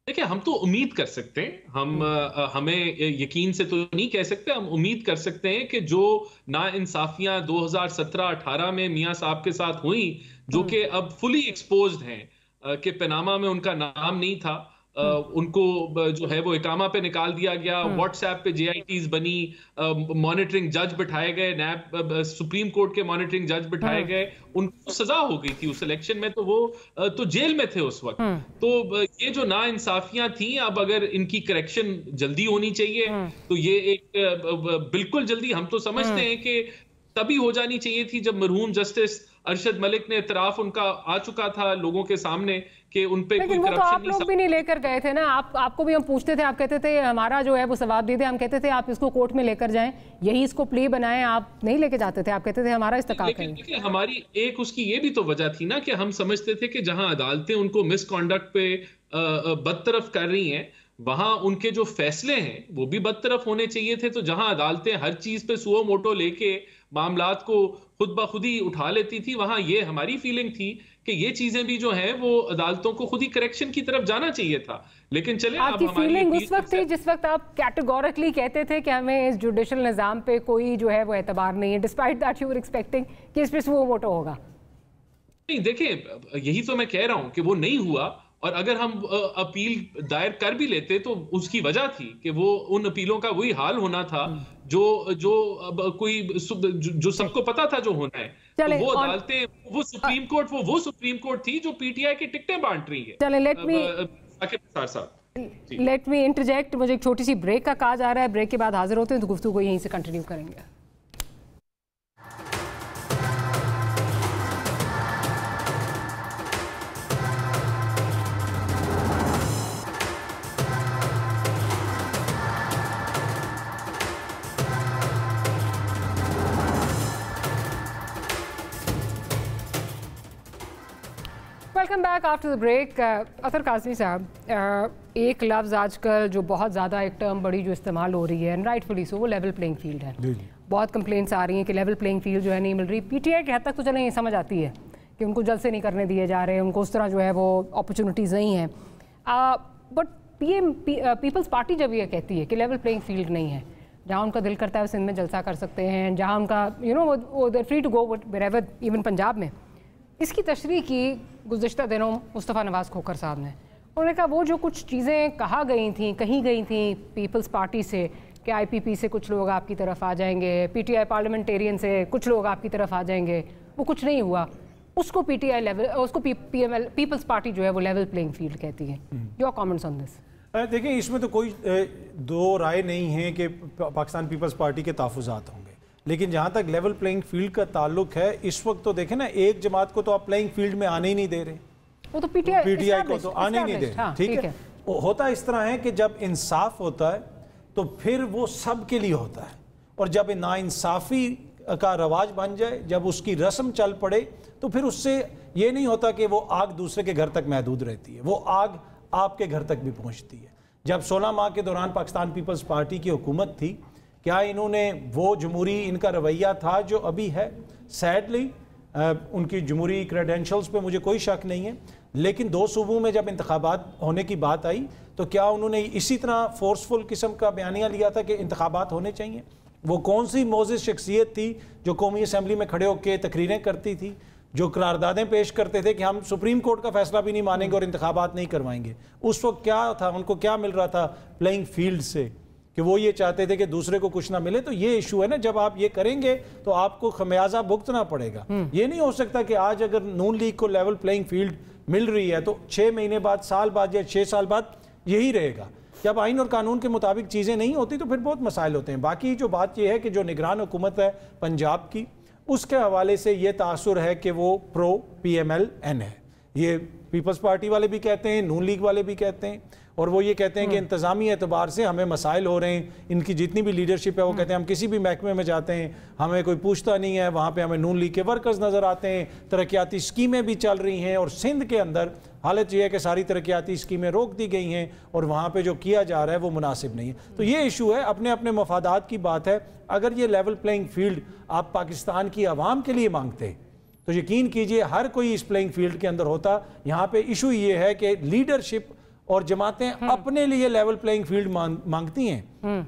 देखिए हम तो उम्मीद कर सकते हैं, हमें यकीन से तो नहीं कह सकते, हम उम्मीद कर सकते हैं कि जो नाइंसाफियां 2017-18 में मियाँ साहब के साथ हुई, जो कि अब फुली एक्सपोज्ड हैं कि पनामा में उनका नाम नहीं था, उनको जो है वो इकामा पे निकाल दिया गया, व्हाट्सएप पे जेआईटीज बनी, मॉनिटरिंग जज बिठाए गए, नैब सुप्रीम कोर्ट के मॉनिटरिंग जज बिठाए गए, उनको सजा हो गई थी उस इलेक्शन में, तो वो तो जेल में थे उस वक्त। तो ये जो नाइंसाफियां थी, अब अगर इनकी करेक्शन जल्दी होनी चाहिए तो ये एक बिल्कुल जल्दी, हम तो समझते हैं कि तभी हो जानी चाहिए थी जब मरहूम जस्टिस अरशद मलिक ने इतराफ उनका आ चुका था लोगों के सामने कि उन पे कोई करप्शन आप लोग भी नहीं लेकर गए थे ना, आपको भी हम पूछते थे, आप कहते थे हमारा जो है वो सवाब दे दे, हम कहते थे आप इसको कोर्ट में लेकर जाएं, यही इसको प्ले बनाएं, आप नहीं लेके जाते थे, आप कहते थे हमारा इस्तेकाल करें। लेकिन हमारी एक उसकी ये भी तो वजह थी ना कि हम समझते थे कि जहां अदालतें उनको मिसकॉन्डक्ट पे बदतरफ कर रही हैं, वहां उनके जो फैसले हैं वो भी बदतरफ होने चाहिए थे। तो जहां अदालतें हर चीज पे सुओ मोटो लेके मामलात को खुद ब खुद ही उठा लेती थी, वहां ये हमारी फीलिंग थी कि ये चीजें भी जो है वो अदालतों को खुद ही करेक्शन की तरफ जाना चाहिए था। लेकिन चले, आपकी फीलिंग उस वक्त थी जिस वक्त आप कैटेगोरिकली कहते थे कि हमें इस जुडिशल निजाम पे कोई जो है वो एतबार नहीं है, despite that you were expecting कि इस पे सुओ मोटो होगा। नहीं, देखिए यही तो मैं कह रहा हूं कि वो नहीं हुआ और अगर हम अपील दायर कर भी लेते तो उसकी वजह थी कि वो उन अपीलों का वही हाल होना था जो जो जो सबको पता था जो होना है। तो वो अदालतें, वो सुप्रीम कोर्ट थी जो पीटीआई की टिकटें बांट रही है। चलें, लेट मी इंटरजेक्ट। मुझे एक छोटी सी ब्रेक का कहा जा रहा है, ब्रेक के बाद हाजिर होते हैं तो गुफ्तगू को यहीं से कंटिन्यू करेंगे। Welcome back after the break. Atar Kazmi Sahab, एक लफ्ज़ आजकल जो बहुत ज़्यादा, एक टर्म बड़ी जो इस्तेमाल हो रही है, एंड राइटफुली सो, वो लेवल प्लेइंग फील्ड है। बहुत कंप्लेंट्स आ रही हैं कि लेवल प्लेइंग फील्ड जो है नहीं मिल रही। पीटीआई के हद तक तो चलें ये समझ आती है कि उनको जलसे नहीं करने दिए जा रहे हैं, उनको उस तरह जो है वो अपॉर्चुनिटीज़ नहीं हैं, बट पीपल्स पार्टी जब ये कहती है कि लेवल प्लेइंग फील्ड नहीं है, जहाँ उनका दिल करता है सिंध में जलसा कर सकते हैं, जहाँ उनका वो they free to go wherever, even Punjab में, इसकी तशरीह की गुज़िश्ता दिनों मुस्तफ़ा नवाज़ खोखर साहब ने। उन्होंने कहा वो जो कुछ चीज़ें कही गई थी पीपल्स पार्टी से कि आईपीपी से कुछ लोग आपकी तरफ आ जाएंगे, पीटीआई पार्लियामेंटेरियन से कुछ लोग आपकी तरफ आ जाएंगे, वो कुछ नहीं हुआ। उसको पीटीआई लेवल, उसको पीएमएल, पीपल्स पार्टी जो है वो लेवल प्लेइंग फील्ड कहती है। Your comments on this? देखिए, इसमें तो कोई दो राय नहीं है कि पाकिस्तान पीपल्स पार्टी के तहफ़्फ़ुज़ात होंगे, लेकिन जहाँ तक लेवल प्लेइंग फील्ड का ताल्लुक है, इस वक्त तो देखें ना, एक जमात को तो आप प्लेइंग फील्ड में आने ही नहीं दे रहे, वो तो पीटीआई को तो आने ही नहीं दे रहे। ठीक है, होता इस तरह है कि जब इंसाफ होता है तो फिर वो सब के लिए होता है, और जब नाइंसाफ़ी का रवाज बन जाए, जब उसकी रस्म चल पड़े, तो फिर उससे ये नहीं होता कि वो आग दूसरे के घर तक महदूद रहती है, वो आग आपके घर तक भी पहुँचती है। जब 16 माह के दौरान पाकिस्तान पीपल्स पार्टी की हुकूमत थी, क्या इन्होंने वो जमहूरी इनका रवैया था जो अभी है? सैडली उनकी जमहूरी क्रेडेंशियल्स पे मुझे कोई शक नहीं है, लेकिन दो सूबों में जब इंतखाबात होने की बात आई तो क्या उन्होंने इसी तरह फोर्सफुल किस्म का बयानिया लिया था कि इंतखाबात होने चाहिए? वो कौन सी मोजिज़ शख्सियत थी जो कौमी असम्बली में खड़े होकर तकरीरें करती थी, जो करारदादें पेश करते थे कि हम सुप्रीम कोर्ट का फैसला भी नहीं मानेंगे और इंतखाबात नहीं करवाएंगे? उस वक्त क्या था, उनको क्या मिल रहा था प्लेइंग फील्ड से कि वो ये चाहते थे कि दूसरे को कुछ ना मिले? तो ये इशू है ना, जब आप ये करेंगे तो आपको खमियाजा भुगतना पड़ेगा। ये नहीं हो सकता कि आज अगर नून लीग को लेवल प्लेइंग फील्ड मिल रही है तो 6 महीने बाद, साल बाद या 6 साल बाद यही रहेगा। जब आइन और कानून के मुताबिक चीज़ें नहीं होती तो फिर बहुत मसाइल होते हैं। बाकी जो बात यह है कि जो निगरान हुकूमत है पंजाब की, उसके हवाले से ये तासुर है कि वो प्रो PMLN है। ये पीपल्स पार्टी वाले भी कहते हैं, नून लीग वाले भी कहते हैं, और वो ये कहते हैं कि इंतज़ामी एतबार से हमें मसाइल हो रहे हैं। इनकी जितनी भी लीडरशिप है वो कहते हैं हम किसी भी महकमे में जाते हैं हमें कोई पूछता नहीं है, वहाँ पे हमें नून लीग के वर्कर्स नज़र आते हैं, तरक्याती स्कीमें भी चल रही हैं, और सिंध के अंदर हालत यह है कि सारी तरक्याती स्कीमें रोक दी गई हैं और वहाँ पे जो किया जा रहा है वो मुनासिब नहीं है। तो ये इशू है, अपने अपने मफादात की बात है। अगर ये लेवल प्लेइंग फील्ड आप पाकिस्तान की आवाम के लिए मांगते तो यकीन कीजिए हर कोई इस प्लेइंग फील्ड के अंदर होता। यहाँ पे इशू ये है कि लीडरशिप और जमातें अपने लिए लेवल प्लेइंग फील्ड मांगती हैं,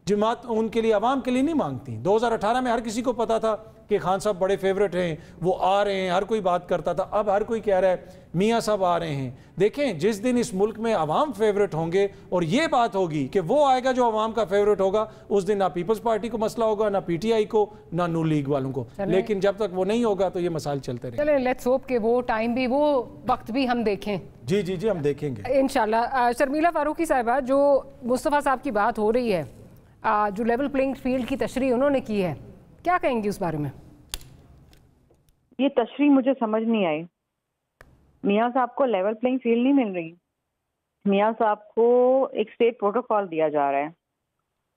जमात उनके लिए, आवाम के लिए नहीं मांगती। 2018 में हर किसी को पता था कि खान साहब बड़े फेवरेट हैं, वो आ रहे हैं, हर कोई बात करता था। अब हर कोई कह रहा है मियाँ साहब आ रहे हैं। देखें, जिस दिन इस मुल्क में अवाम फेवरेट होंगे और ये बात होगी कि वो आएगा जो अवाम का फेवरेट होगा, उस दिन ना पीपल्स पार्टी को मसला होगा, ना PTI को, ना नून लीग वालों को। लेकिन जब तक वो नहीं होगा तो ये मसाइल चलते रहेंगे। चलें, लेट्स होप कि वो टाइम भी, वो वक्त भी हम देखें। जी जी जी, हम देखेंगे इंशाल्लाह। शर्मिला फारूकी साहिबा, जो मुस्तफ़ा साहब की बात हो रही है, जो लेवल प्लेइंग फील्ड की तशरीह उन्होंने की है, क्या कहेंगी उस बारे में? ये तशरीह मुझे समझ नहीं आई। मियाँ साहब को लेवल प्लेइंग फील्ड नहीं मिल रही, मियाँ साहब को एक स्टेट प्रोटोकॉल दिया जा रहा है।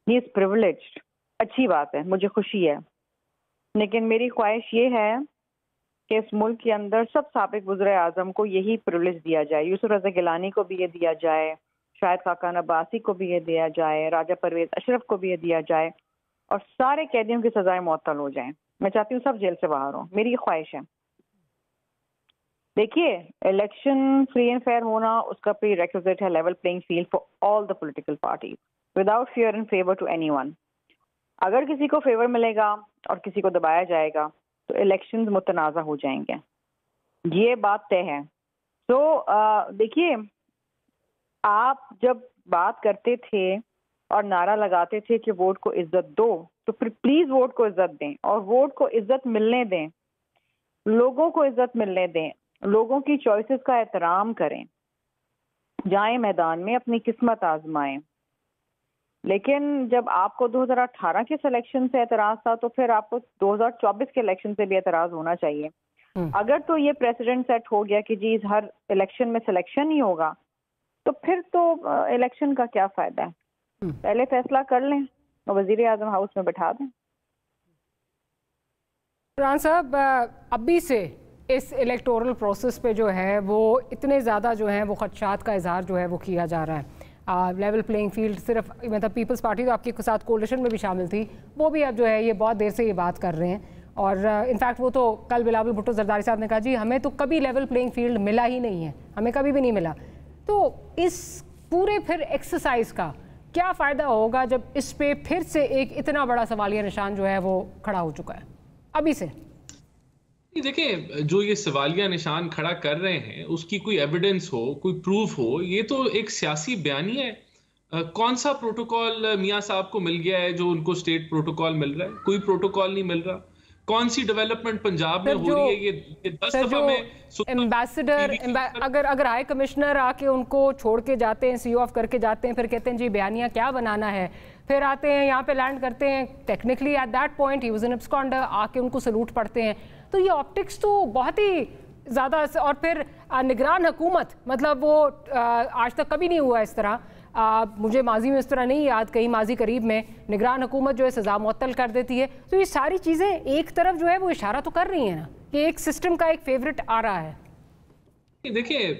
ही इज प्रिविलेज्ड, अच्छी बात है, मुझे खुशी है, लेकिन मेरी ख्वाहिश ये है कि इस मुल्क के अंदर सब साबिक वज़ीर आज़म को यही प्रिविलेज दिया जाए। यूसुफ रज़ा गिलानी को भी ये दिया जाए, शाहिद खाकान अब्बासी को भी ये दिया जाए, राजा परवेज अशरफ को भी ये दिया जाए, और सारे कैदियों की सजाएं मुअत्तल हो जाएं। मैं चाहती हूँ सब जेल से बाहर हो, मेरी ये ख्वाहिश है। देखिए, इलेक्शन फ्री एंड फेयर होना, उसका प्री रेक्विजिट है level playing field for all the political parties without fear and favour to anyone. अगर किसी को फेवर मिलेगा और किसी को दबाया जाएगा तो इलेक्शंस मुतनाज़ा हो जाएंगे, ये बात तय है। तो देखिए, आप जब बात करते थे और नारा लगाते थे कि वोट को इज्जत दो, तो फिर प्लीज वोट को इज्जत दें और वोट को इज्जत मिलने दें, लोगों को इज्जत मिलने दें, लोगों की चॉइसेस का एहतराम करें, जाएं मैदान में अपनी किस्मत आजमाएं। लेकिन जब आपको 2018 के सिलेक्शन से एतराज था, तो फिर आपको 2024 के इलेक्शन से भी एतराज होना चाहिए। अगर तो ये प्रेसिडेंट सेट हो गया कि जी हर इलेक्शन में सिलेक्शन ही होगा, तो फिर तो इलेक्शन का क्या फायदा है? पहले फैसला कर लें और वजीर आजम हाउस में बैठा दें। इमरान साहब, अभी से इस इलेक्टोरल प्रोसेस पे जो है वो इतने ज़्यादा जो है वो खदशात का इजहार जो है वो किया जा रहा है। लेवल प्लेइंग फील्ड, सिर्फ मतलब पीपल्स पार्टी तो आपके साथ कोalition में भी शामिल थी, वो भी अब जो है ये बहुत देर से ये बात कर रहे हैं। और इनफैक्ट वो तो कल बिलावल भुट्टो जरदारी साहब ने कहा जी हमें तो कभी लेवल प्लेइंग फील्ड मिला ही नहीं है, हमें कभी भी नहीं मिला। तो इस पूरे फिर एक्सरसाइज का क्या फ़ायदा होगा जब इस पे फिर से एक इतना बड़ा सवालिया निशान जो है वो खड़ा हो चुका है अभी से? देखिए, जो ये सवालिया निशान खड़ा कर रहे हैं उसकी कोई एविडेंस हो, कोई प्रूफ हो, ये तो एक सियासी बयानी है। कौन सा प्रोटोकॉल मियां साहब को मिल गया है जो उनको स्टेट प्रोटोकॉल मिल रहा है? कोई प्रोटोकॉल नहीं मिल रहा। कौन सी डेवलपमेंट पंजाब में हो रही है? ये 10 दफा में एम्बेसडर अगर हाई कमिश्नर आके उनको छोड़ के जाते हैं, सी ऑफ करके जाते हैं, फिर कहते हैं जी बयानिया क्या बनाना है, फिर आते हैं यहाँ पे लैंड करते हैं, technically at that point he was an absconder, आके उनको सलूट पढ़ते हैं। तो ये ऑप्टिक्स तो बहुत ही ज़्यादा। और फिर निगरान हुकूमत, मतलब वो आज तक कभी नहीं हुआ इस तरह। मुझे माजी में इस तरह नहीं याद, कहीं माजी करीब में निगरान हुकूमत जो है सज़ा मुअत्तल कर देती है। तो ये सारी चीज़ें एक तरफ जो है वो इशारा तो कर रही हैं ना कि एक सिस्टम का एक फेवरेट आ रहा है। देखिए,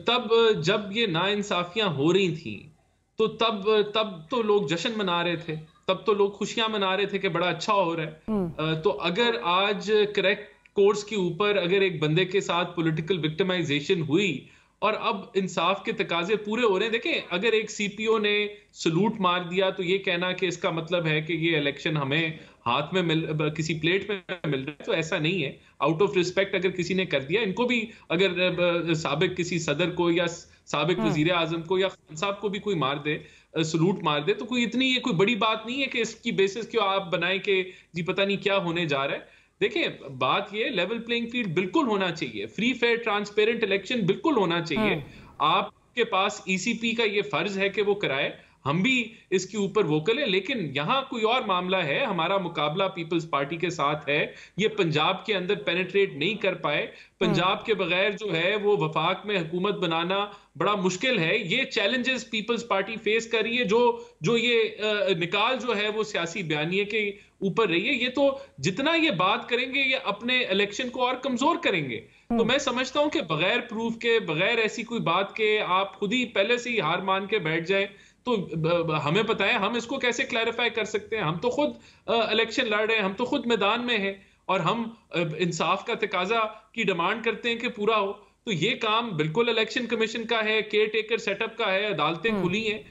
तब जब ये नाइंसाफियां हो रही थी तो तब तो लोग जश्न मना रहे थे, तब तो लोग खुशियां मना रहे थे कि बड़ा अच्छा हो रहा है। तो अगर आज करेक्ट कोर्स के ऊपर अगर एक बंदे के साथ पॉलिटिकल विक्टिमाइजेशन हुई और अब इंसाफ के तकाजे पूरे हो रहे हैं। देखें, अगर एक सीपीओ ने सलूट मार दिया तो ये कहना कि इसका मतलब है कि ये इलेक्शन हमें हाथ में किसी प्लेट में मिल रहा है, तो ऐसा नहीं है। आउट ऑफ रिस्पेक्ट अगर किसी ने कर दिया, इनको भी अगर साबिक किसी सदर को या साबिक वजीर आजम को या खान साहब को भी कोई मार दे, सलूट मार दे, तो कोई इतनी ये कोई बड़ी बात नहीं है कि इसकी बेसिस क्यों आप बनाए कि जी पता नहीं क्या होने जा रहा है। देखिए, बात ये लेवल प्लेइंग फील्ड बिल्कुल होना चाहिए, फ्री फेयर ट्रांसपेरेंट इलेक्शन बिल्कुल होना चाहिए। आपके पास ईसीपी का ये फर्ज है कि वो कराए, हम भी इसके ऊपर वोकल है। लेकिन यहां कोई और मामला है, हमारा मुकाबला पीपल्स पार्टी के साथ है। ये पंजाब के अंदर पेनिट्रेट नहीं कर पाए। पंजाब के बगैर जो है वो वफाक में हुकूमत बनाना बड़ा मुश्किल है। ये चैलेंजेस पीपल्स पार्टी फेस कर रही है। जो ये निकाल जो है वो सियासी बयानिए के ऊपर रही है। ये तो जितना ये बात करेंगे ये अपने इलेक्शन को और कमजोर करेंगे। तो मैं समझता हूं कि बगैर प्रूफ के, बगैर ऐसी कोई बात के आप खुद ही पहले से ही हार मान के बैठ जाए तो हमें पता है हम इसको कैसे क्लैरिफाई कर सकते हैं। हम तो खुद इलेक्शन लड़ रहे हैं, हम तो खुद मैदान में हैं और हम इंसाफ का तकाजा की डिमांड करते हैं कि पूरा हो। तो ये काम बिल्कुल इलेक्शन कमीशन का है, केयर टेकर सेटअप का है, अदालतें खुली हैं,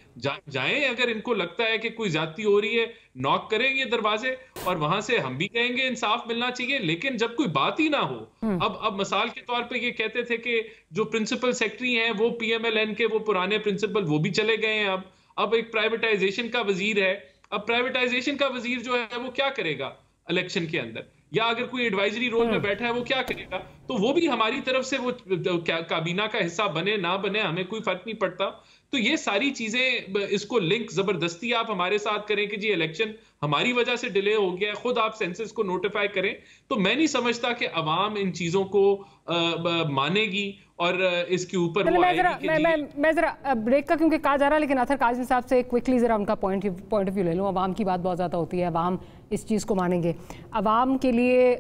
जाएं। अगर इनको लगता है कि कोई ज्यादती हो रही है, नॉक करें ये दरवाजे और वहां से हम भी कहेंगे इंसाफ मिलना चाहिए। लेकिन जब कोई बात ही ना हो, अब मिसाल के तौर पे ये कहते थे कि जो प्रिंसिपल सेक्रेटरी हैं वो पीएमएलएन के वो पुराने प्रिंसिपल वो भी चले गए हैं। अब एक प्राइवेटाइजेशन का वजीर है। अब प्राइवेटाइजेशन का वजीर जो है वो क्या करेगा इलेक्शन के अंदर, या अगर कोई एडवाइजरी रोल में बैठा है वो क्या करेगा? तो वो भी हमारी तरफ से वो काबीना का हिस्सा बने ना बने हमें कोई फर्क नहीं पड़ता। तो ये सारी चीजें, इसको लिंक जबरदस्ती आप हमारे साथ करें कि जी इलेक्शन हमारी वजह से डिले हो गया, खुद आप सेंसस को नोटिफाई करें, तो मैं नहीं समझता कि अवाम इन चीजों को मानेगी और इसके ऊपर वो मैं जरा ब्रेक का क्योंकि कहा जा रहा है, लेकिन अथर काजिम साहब से क्विकली जरा उनका पॉइंट ऑफ व्यू ले लूँ। अवाम की बात बहुत ज़्यादा होती है, अवाम इस चीज़ को मानेंगे? अवाम के लिए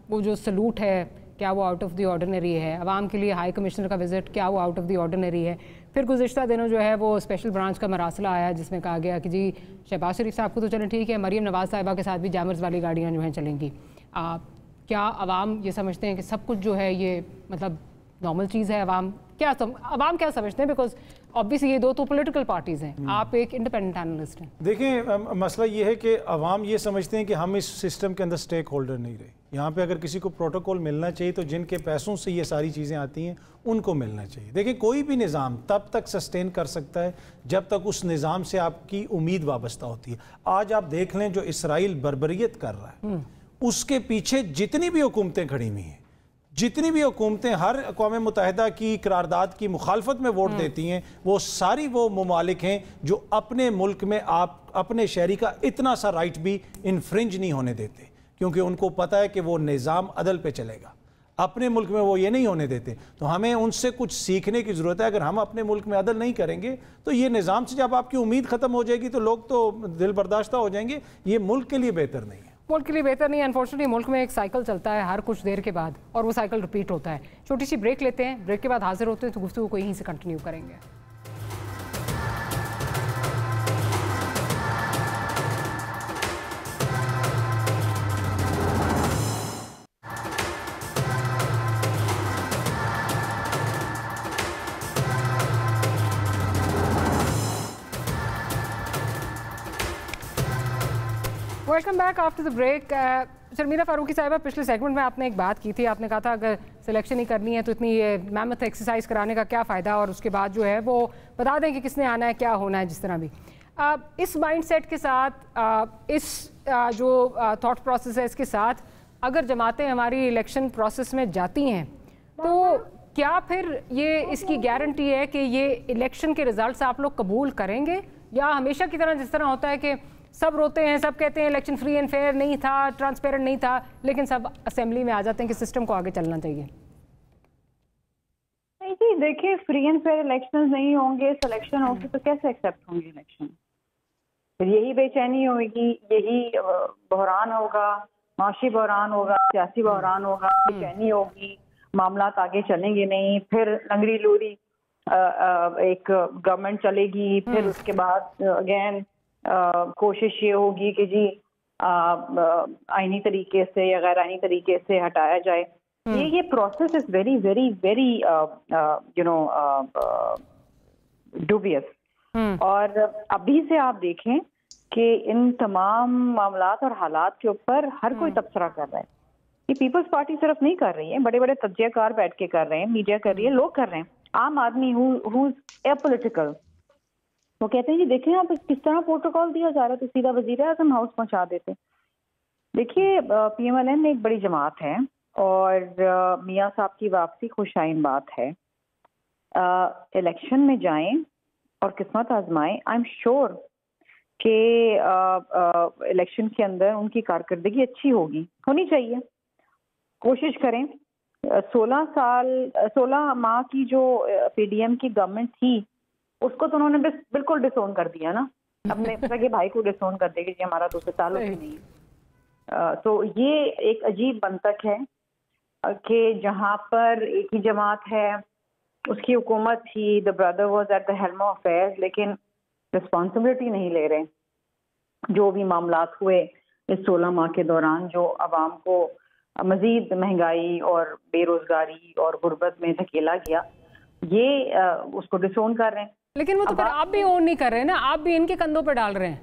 वो जो सलूट है क्या वो आउट ऑफ द ऑर्डिनरी है? अवाम के लिए हाई कमिश्नर का विजिट क्या वो आउट ऑफ द ऑर्डिनरी है? फिर गुज़िश्ता दिनों जो है वो स्पेशल ब्रांच का मरासला आया जिसमें कहा गया कि जी शहबाज शरीफ साहब को तो चलें ठीक है, मरीम नवाज़ साहिबा के साथ भी जैमर्स वाली गाड़ियाँ जो हैं चलेंगी। क्या अवाम ये समझते हैं कि सब कुछ जो है ये मतलब नॉर्मल चीज़ है? अवाम क्या समझते हैं? बिकॉज ऑब्वियसली ये दो तो पॉलिटिकल पार्टीज हैं, आप एक इंडिपेंडेंट एनालिस्ट हैं। देखिए मसला ये है कि अवाम ये समझते हैं कि हम इस सिस्टम के अंदर स्टेक होल्डर नहीं रहे। यहाँ पे अगर किसी को प्रोटोकॉल मिलना चाहिए तो जिनके पैसों से ये सारी चीज़ें आती हैं उनको मिलना चाहिए। देखिए कोई भी निज़ाम तब तक सस्टेन कर सकता है जब तक उस निज़ाम से आपकी उम्मीद वाबस्ता होती है। आज आप देख लें जो इसराइल बर्बरियत कर रहा है उसके पीछे जितनी भी हुकूमतें खड़ी हुई हैं, जितनी भी हुकूमतें हर अक़वाम मुत्तहिदा की करारदाद की मुखालफत में वोट देती हैं, वो सारी वो ममालिक हैं जो अपने मुल्क में आप अपने शहरी का इतना सा राइट भी इन्फ्रिंज नहीं होने देते, क्योंकि उनको पता है कि वो निज़ाम अदल पे चलेगा। अपने मुल्क में वो ये नहीं होने देते। तो हमें उनसे कुछ सीखने की ज़रूरत है। अगर हम अपने मुल्क में अदल नहीं करेंगे तो ये निज़ाम से जब आपकी उम्मीद ख़त्म हो जाएगी तो लोग तो दिल बर्दाश्ता हो जाएंगे। ये मुल्क के लिए बेहतर नहीं है। मुल्क के लिए बेहतर नहीं है। अनफॉर्चुनेटली मुल्क में एक साइकिल चलता है हर कुछ देर के बाद और वो साइकिल रिपीट होता है। छोटी सी ब्रेक लेते हैं, ब्रेक के बाद हाजिर होते हैं तो गुफ्तगू को यहीं से कंटिन्यू करेंगे। Welcome back after the break. Sharmila Farooqui Sahiba, पिछले सेगमेंट में आपने एक बात की थी, आपने कहा था अगर सिलेक्शन ही करनी है तो इतनी मेहनत एक्सरसाइज कराने का क्या फ़ायदा, और उसके बाद जो है वो बता दें कि किसने आना है, क्या होना है, जिस तरह भी। इस माइंडसेट के साथ, इस जो थॉट प्रोसेस है इसके साथ अगर जमातें हमारी इलेक्शन प्रोसेस में जाती हैं तो क्या फिर ये इसकी गारंटी है कि ये इलेक्शन के रिजल्ट्स आप लोग कबूल करेंगे, या हमेशा की तरह जिस तरह होता है कि सब रोते हैं, सब कहते हैं इलेक्शन फ्री एंड फेयर नहीं था, ट्रांसपेरेंट नहीं था, लेकिन सब असेंबली में आ जाते हैं कि सिस्टम को आगे चलना चाहिए? नहीं जी, देखिए फ्री एंड फेयर इलेक्शंस नहीं होंगे, सिलेक्शन होगी तो कैसे एक्सेप्ट होंगे इलेक्शन? फिर यही बेचैनी होगी, यही बहरान होगा, माशी बहरान होगा, सियासी बहरान होगा, बेचैनी होगी, मामला आगे चलेंगे नहीं, फिर लंगड़ी लूरी एक गवर्नमेंट चलेगी, फिर उसके बाद अगेन कोशिश ये होगी कि जी आईनी तरीके से या गैर आईनी तरीके से हटाया जाए। ये process is very very very you know dubious. और अभी से आप देखें कि इन तमाम मामलात और हालात के ऊपर हर कोई तबसरा कर रहा है। ये पीपल्स पार्टी सिर्फ नहीं कर रही है, बड़े बड़े तज्जियाकार बैठ के कर रहे हैं, मीडिया कर रही है, लोग कर रहे हैं। आम आदमी हु इज एपॉलिटिकल वो कहते हैं जी देखें आप किस तरह प्रोटोकॉल दिया जा रहा है, तो सीधा वजीर आज़म हाउस पहुंचा देते। देखिए PMLN में एक बड़ी जमात है और मियाँ साहब की वापसी खुशाइन बात है। इलेक्शन में जाएं और किस्मत आजमाएं। आई एम श्योर कि इलेक्शन के अंदर उनकी कारकर्दगी अच्छी होनी चाहिए। कोशिश करें। 16 माह की जो PDM की गवर्नमेंट थी उसको तो उन्होंने बिल्कुल डिसोन कर दिया ना, अपने सगे भाई को डिसोन कर देगी कि हमारा तो उससे ताल्लुक ही नहीं है। तो ये एक अजीब बंतक है कि जहाँ पर एक ही जमात है, उसकी हुकूमत थी, the brother was at the helm of affairs, लेकिन रिस्पॉन्सिबिलिटी नहीं ले रहे। जो भी मामलात हुए इस 16 माह के दौरान, जो आवाम को मजीद महंगाई और बेरोजगारी और गुर्बत में धकेला गया, ये उसको डिसोन कर रहे हैं। लेकिन वो तो फिर आप भी ओन नहीं कर रहे हैं ना, आप भी इनके कंधों पर डाल रहे हैं।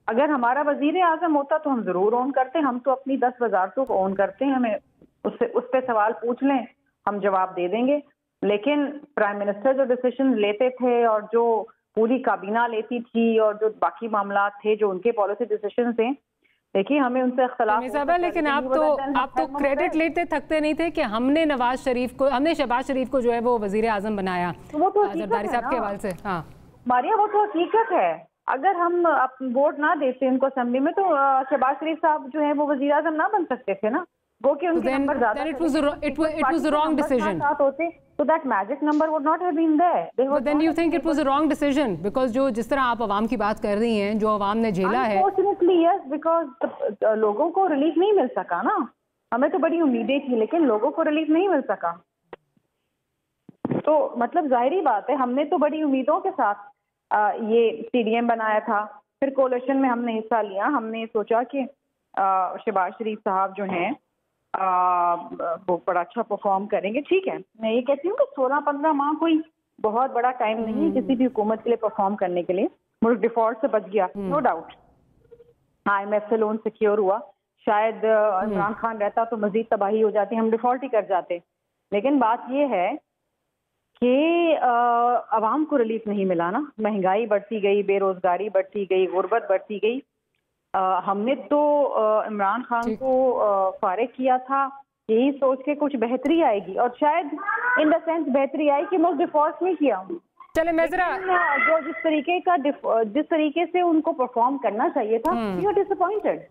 अगर हमारा वजीर आजम होता तो हम जरूर ओन करते। हम तो अपनी 10 वजारतों को ओन करते हैं, हमें उस पे सवाल पूछ लें, हम जवाब दे देंगे। लेकिन प्राइम मिनिस्टर जो डिसीजन लेते थे और जो पूरी काबीना लेती थी और जो बाकी मामला थे जो उनके पॉलिसी डिसीजन थे, देखिए हमें उनसे इख्तिलाफ हो, लेकिन आप तो क्रेडिट लेते थकते नहीं थे कि हमने शहबाज शरीफ को जो है वो वजीर आजम बनाया, वो तो जरदारी साहब के हवाले से। हाँ मारिया, वो तो हकीकत है। अगर हम वोट ना देते उनको असेंबली में तो शहबाज शरीफ साहब जो है वो वजीर आजम ना बन सकते थे ना, वो कि उनके नंबर ज्यादा होते तो that magic number would not have been there. Then you think it was a wrong decision because जो जिस तरह आप आवाम की बात कर रही हैं, जो आवाम ने झेला है, अनफॉर्चुनेटली यस, बिकॉज लोगों को रिलीफ नहीं मिल सका ना। हमें तो बड़ी उम्मीदें थी लेकिन लोगों को रिलीफ नहीं मिल सका। तो मतलब जाहिर बात है, हमने तो बड़ी उम्मीदों के साथ ये PDM बनाया था, फिर कोalition में हमने हिस्सा लिया। हमने सोचा कि शहबाज शरीफ साहब जो हैं वो बड़ा अच्छा परफॉर्म करेंगे। ठीक है, मैं ये कहती हूँ कि 16-15 माह कोई बहुत बड़ा टाइम नहीं है किसी भी हुकूमत के लिए परफॉर्म करने के लिए। मुल्क डिफॉल्ट से बच गया, नो डाउट। IMF से लोन सिक्योर हुआ, शायद इमरान खान रहता तो मजीद तबाही हो जाती, हम डिफॉल्ट ही कर जाते। लेकिन बात यह है कि अवाम को रिलीफ नहीं मिला ना, महंगाई बढ़ती गई, बेरोजगारी बढ़ती गई, गुर्बत बढ़ती गई। हमने तो इमरान खान को फारिग किया था यही सोच के कुछ बेहतरी आएगी, और शायद इन द सेंस बेहतरी आई कि मुल्क डिफॉल्ट नहीं किया। चले मैं जरा जो जिस तरीके से उनको परफॉर्म करना चाहिए था, यू आर डिसअपॉइंटेड।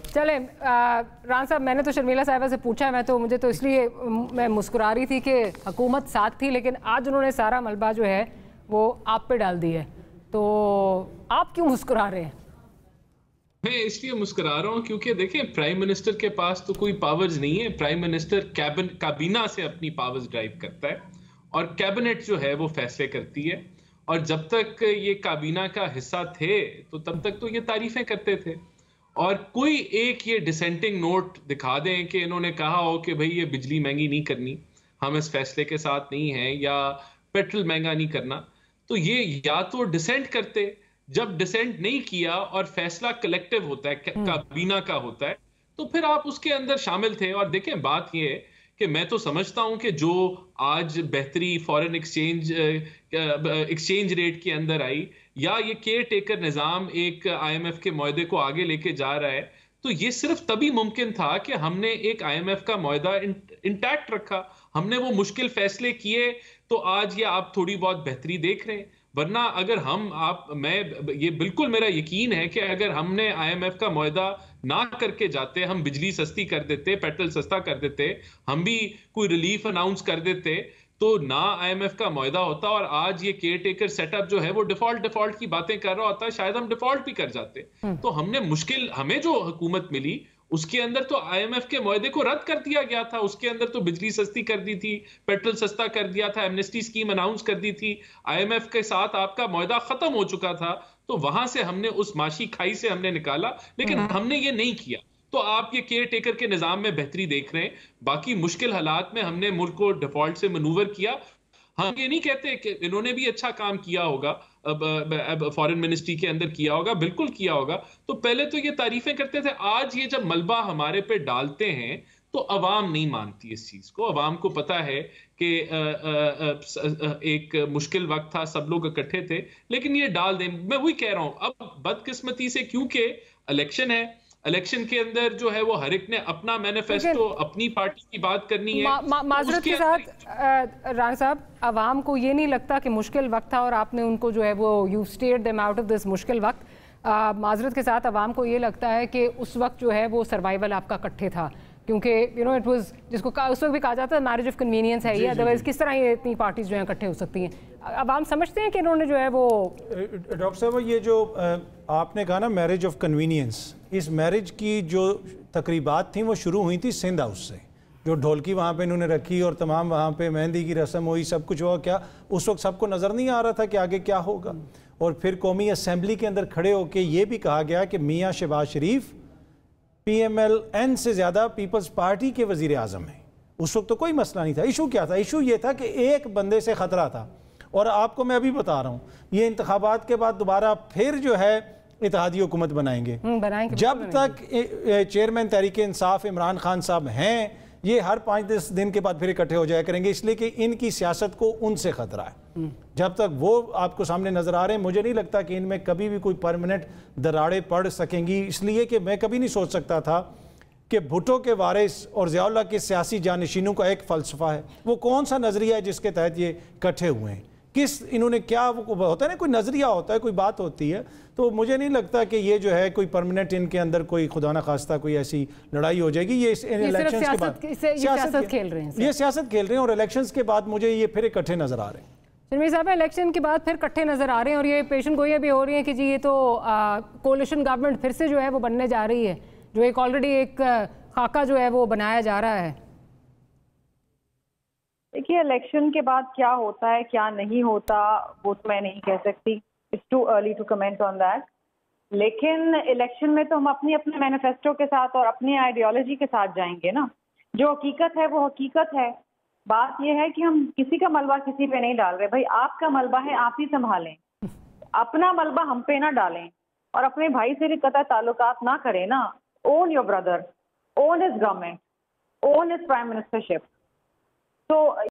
चले रान साहब, मैंने तो शर्मिला साहिबा से पूछा, मुझे तो इसलिए मैं मुस्कुरा रही थी कि हुकूमत साथ थी, लेकिन आज उन्होंने सारा मलबा जो है वो आप पे डाल दी है, तो आप क्यों मुस्कुरा रहे हैं? मैं इसलिए मुस्कुरा रहा हूँ क्योंकि देखें, प्राइम मिनिस्टर के पास तो कोई पावर्स नहीं है। प्राइम मिनिस्टर काबीना से अपनी पावर्स ड्राइव करता है और कैबिनेट जो है वो फैसले करती है। और जब तक ये काबीना का हिस्सा थे तो तब तक तो ये तारीफें करते थे। और कोई एक ये डिसेंटिंग नोट दिखा दें कि इन्होंने कहा हो कि भाई ये बिजली महंगी नहीं करनी, हम इस फैसले के साथ नहीं हैं, या पेट्रोल महंगा नहीं करना, तो ये या तो डिसेंट करते। जब डिसेंट नहीं किया और फैसला कलेक्टिव होता है, काबीना का होता है, तो फिर आप उसके अंदर शामिल थे। और देखें, बात ये है कि मैं तो समझता हूं कि जो आज बेहतरी फॉरेन एक्सचेंज रेट के अंदर आई, या ये केयर टेकर निजाम एक IMF के मुआहदे को आगे लेके जा रहा है, तो ये सिर्फ तभी मुमकिन था कि हमने एक IMF का मुआहदा इंटैक्ट रखा, हमने वो मुश्किल फैसले किए, तो आज ये आप थोड़ी बहुत बेहतरी देख रहे हैं। वरना अगर ये बिल्कुल मेरा यकीन है कि अगर हमने IMF का मुआहदा ना करके जाते, हम बिजली सस्ती कर देते, पेट्रोल सस्ता कर देते, हम भी कोई रिलीफ अनाउंस कर देते, तो ना IMF का मुआहदा होता और आज ये केयर टेकर सेटअप जो है वो डिफॉल्ट की बातें कर रहा होता, शायद हम डिफॉल्ट भी कर जाते। तो हमें जो हुकूमत मिली उसके अंदर तो IMF के मुआहदे को रद्द कर दिया गया था। उसके अंदर तो बिजली सस्ती कर दी थी, पेट्रोल सस्ता कर दिया था, एमनेस्टी स्कीम अनाउंस कर दी थी, IMF के साथ आपका मुआहदा खत्म हो चुका था। तो वहां से हमने उस माशी खाई से हमने निकाला, लेकिन हमने ये नहीं किया। तो आप ये केयर टेकर के निजाम में बेहतरी देख रहे हैं। बाकी मुश्किल हालात में हमने मुल्क को डिफॉल्ट से मनूवर किया। हम ये नहीं कहते कि इन्होंने भी अच्छा काम किया होगा, अब फॉरेन मिनिस्ट्री के अंदर किया होगा, बिल्कुल किया होगा। तो पहले तो ये तारीफें करते थे, आज ये जब मलबा हमारे पे डालते हैं तो अवाम नहीं मानती इस चीज को। अवाम को पता है कि एक मुश्किल वक्त था, सब लोग इकट्ठे थे, लेकिन ये डाल दें। मैं वही कह रहा हूं, अब बदकिस्मती से क्योंकि इलेक्शन है, इलेक्शन के अंदर जो है वो हर एक ने अपना मैनिफेस्टो, अपनी पार्टी की बात करनी है। माजरत के साथ राना साहब, अवाम को ये नहीं लगता कि मुश्किल वक्त था और आपने उनको जो है वो you stared them out of this मुश्किल वक्त। माजरत के साथ अवाम को ये लगता है कि उस वक्त जो है वो सर्वाइवल आपका इकट्ठे था, क्योंकि इट वाज जिसको उस वक्त भी कहा जाता है मैरिज ऑफ कन्वीनियंस है ये, अदरवाइज किस तरह ये इतनी पार्टीज जो है इकट्ठे हो सकती हैं। अवाम समझते हैं कि इन्होंने जो है वो डॉक्टर साहब, ये जो आपने कहा ना मैरिज ऑफ कन्वीनियंस, इस मैरिज की जो तकरीबात थी वो शुरू हुई थी सिंध हाउस से। जो ढोलकी वहाँ पे इन्होंने रखी और तमाम वहाँ पे मेहंदी की रस्म हुई, सब कुछ हुआ। क्या उस वक्त सबको नज़र नहीं आ रहा था कि आगे क्या होगा? और फिर कौमी असम्बली के अंदर खड़े होकर ये भी कहा गया कि मियाँ शहबाज शरीफ PMLN से ज़्यादा पीपल्स पार्टी के वज़ीर आज़म हैं। उस वक्त तो कोई मसला नहीं था। इशू क्या था? इशू ये था कि एक बंदे से ख़तरा था। और आपको मैं अभी बता रहा हूँ, ये इंतखाबात के बाद दोबारा फिर जो है इत्तेहादी हुकूमत बनाएंगे। जब तक चेयरमैन तहरीक इंसाफ इमरान खान साहब हैं, ये हर 5-10 दिन के बाद फिर इकट्ठे हो जाया करेंगे, इसलिए कि इनकी सियासत को उनसे खतरा है। जब तक वो आपको सामने नजर आ रहे हैं, मुझे नहीं लगता कि इनमें कभी भी कोई परमानेंट दरारें पड़ सकेंगी। इसलिए कि मैं कभी नहीं सोच सकता था कि भुट्टो के वारिस और ज़ियाउल्लाह के सियासी जानशीनों का एक फ़लसफ़ा है। वो कौन सा नज़रिया है जिसके तहत ये इकट्ठे हुए हैं? किस इन्होंने क्या वो होता है ना, कोई नज़रिया होता है, कोई बात होती है। तो मुझे नहीं लगता कि ये जो है कोई परमानेंट इनके अंदर कोई खुदा ना खास्ता कोई ऐसी लड़ाई हो जाएगी। ये इलेक्शंस के बाद सियासत खेल रहे हैं, ये सियासत खेल रहे हैं और इलेक्शंस के बाद मुझे ये फिर इकट्ठे नज़र आ रहे हैं। शर्मीला साहब, इलेक्शन के बाद फिर इकट्ठे नज़र आ रहे हैं और ये पेशन गोइयां भी हो रही हैं कि जी ये तो कोalition गवर्नमेंट फिर से जो है वो बनने जा रही है, जो एक ऑलरेडी एक खाका जो है वो बनाया जा रहा है। देखिए, इलेक्शन के बाद क्या होता है क्या नहीं होता वो तो मैं नहीं कह सकती, it's too early to comment on that. लेकिन इलेक्शन में तो हम अपने अपने मैनिफेस्टो के साथ और अपनी आइडियोलॉजी के साथ जाएंगे ना। जो हकीकत है वो हकीकत है। बात यह है कि हम किसी का मलबा किसी पे नहीं डाल रहे। भाई आपका मलबा है, आप ही संभालें, अपना मलबा हम पे ना डालें और अपने भाई से भी कतई ताल्लुकात ना करें ना। Own your brother, own his government, own his prime ministership. तो